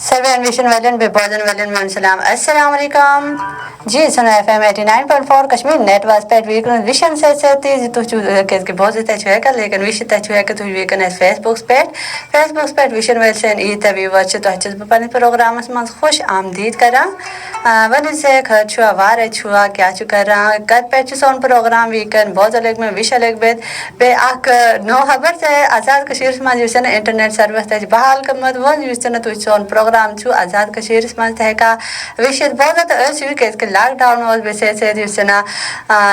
survey innovation والن بے بوزن والن من سلام السلام علیکم جی سنو ایف ایم 89.4 کشمیر نیٹ واس پیٹ ویکن ویشن سے تو کہ بہت زیادہ چھے کا لیکن ویش تے چھے کہ تو ویکن فیس بک پیٹ ویشن ویل سین ای تے وی وچ تو چھ پن پروگرامس من خوش آمدید کرا ون سے کھر چھوا وار چھوا کیا چھ کرا کت پیچ سون پروگرام ویکن بہت الگ میں ویش الگ بے اک نو خبر سے آزاد کشمیر من یوسن انٹرنیٹ سروس تے بحال کمت ون یوسن تو سون پروگرام چھو آزاد کشمیر من تے کا ویش بہت اس ویک کے لاک ڈاؤن واز بے سے یوسنا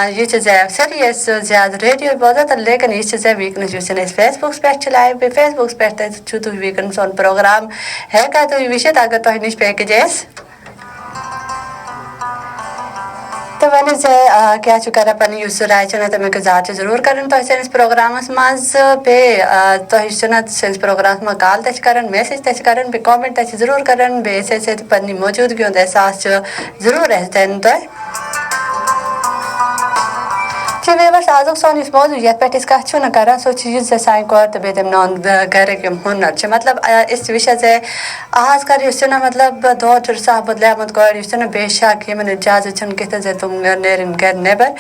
یہ چیز سیریس زیادہ ریڈیو بہت لیکن یہ چیز ویکنس یوسن فیس بک پہ چلائے بے فیس بک پہ چھو تو ویکن سون پروگرام ہے کا تو ویشت اگر تو نش پیکیجز تو ون سے کیا چکا پنی اس رائے چنا تو میں ذات ضرور کرن تو اس پروگرامس مز پہ تو چنا سنس پروگرامس میں کال تچ کرن میسج تچ کرن پہ کامنٹ تچ ضرور کرن بے سے پنی موجودگی ہند احساس ضرور رہتن تو ویورس آزک سون اس موضوع یت پہ کت چھ کر سو چیز سان کور تو بیت نان گھر ہنر مطلب اس وشے سے آز کر اس مطلب دور چھ صاف بدلیامت کور اس بے شک یہ اجازت کت تم نیرن گھر نیبر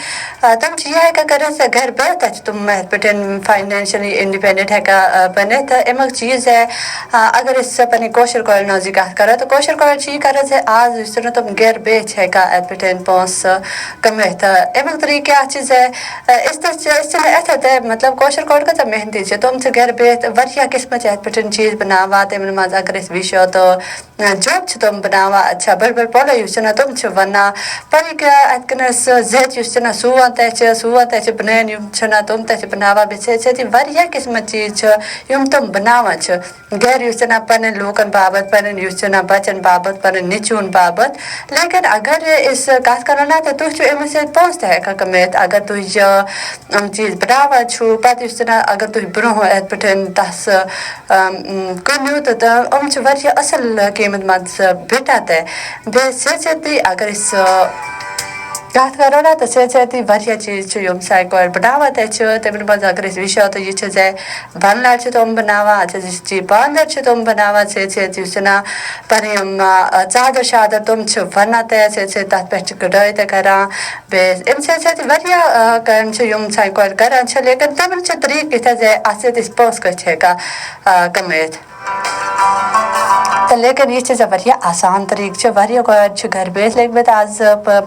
تم یہ کر گھر بہت تم پہ فائنینشلی انڈیپینڈنٹ ہیکا بنت امیک چیز ہے اگر اس پنہ کوشر کور نازی کت کرو تو کوشر کور یہ کر آز اس تم گھر بیچ ہیکا ات پہ پونس کمت امیک طریقہ کیا چیز ہے اس اتھت مطلب کوشر کور کت محنتی تم گھر بہت واریا قسمت ات پہ چیز بناوا تمن مز اگر وچو تو جاب تم بناوا اچھا بڑ بڑ پولو اس تم ونان پنک ات کنس زچ اس سوان تہ بنین تم تہ بناوا بیت واریا قسمت چیز تم بناوان گھر اس پن لوکن بابت پن بچن بابت پن نچون بابت لیکن اگر اس کت کرو نا تو تھی امس پونس تہ ہیکا کمت اگر تھی چیز بناوا چھو پتہ اس اگر تھی برو ات پہ تس کنو تو واریا اصل قیمت مز بٹا تے بے ستی اگر اس کت کرو نا تو ستی واریا چیز سان کور بناوا تمن مز اگر وچو تو یہ چیز بن لڑ تم بناوا باندر تم بناوا اس پن چادر شادر تم ونان تت پہ کڑائی تہ کران بیس ام واریا کام سان کور کران لیکن تمن طریقہ کت ات س پونس کت ہیکا کمت لیکن یہ چیز واریا آسان طریقہ واریا کور گھر بیس لگ آز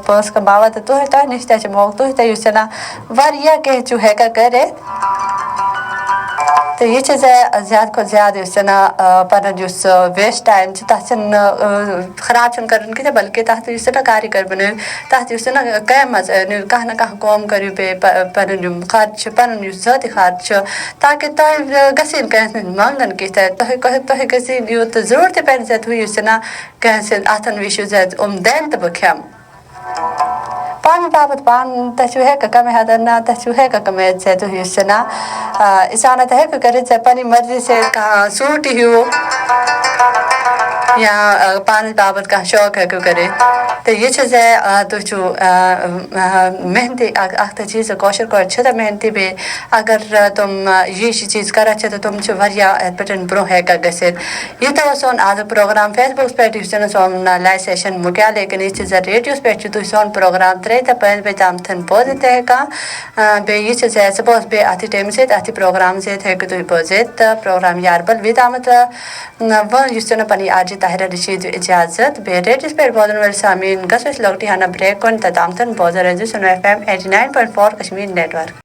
پونس کماوا تو تہ نش تہ موقع تھی واریا کہ ہیکا کرت تو یہ چیز زیادہ کھت زیادہ اس پن ویسٹ ٹائم تک خراب کرن کی بلکہ تک اس کاری کر بن تک اس کم مز کھانا نہ کم کرو بے پن خرچ پن ذاتی خرچ تاکہ تہ گھن کھانا منگن کت تہ گھن یوت ضرورت پہ تھی کھانا اتن وشو دین تو بہ کھم پان بابت پان تھی ہیکا کم حدن تھی ہیکا کمت تھی انسان ہیکو کر پنہ مرضی سے سوٹ ہیو یا پانس بابت کھانا شوق ہیکو کر تو یہ چیز تھی محنتی اخ چیز کوشر کور تو محنتی بے اگر تم یہ چیز کران تو تم واریا ات پہ برو ہیکا گھت یہ تو سون آز پروگرام فیس بک پہ سون لائیو سیشن مکیا لیکن یہ چیز ریڈیوس پہ تھی سون پروگرام ترے تو 5 بجے تام بوزت ہیکان بے یہ چیز صبح بے اتھ ٹائم ست اتھ پروگرام ست ہیکو تھی بوزت پروگرام یاربل تامت اس پنی آج طاہر رشید اجازت بے ریڈیوس پہ بوزن ول سامعین گھس لوٹی ہانا بریک کن تام بوزا رہے سنو ایف ایم 89.4 کشمیر نیٹ ورک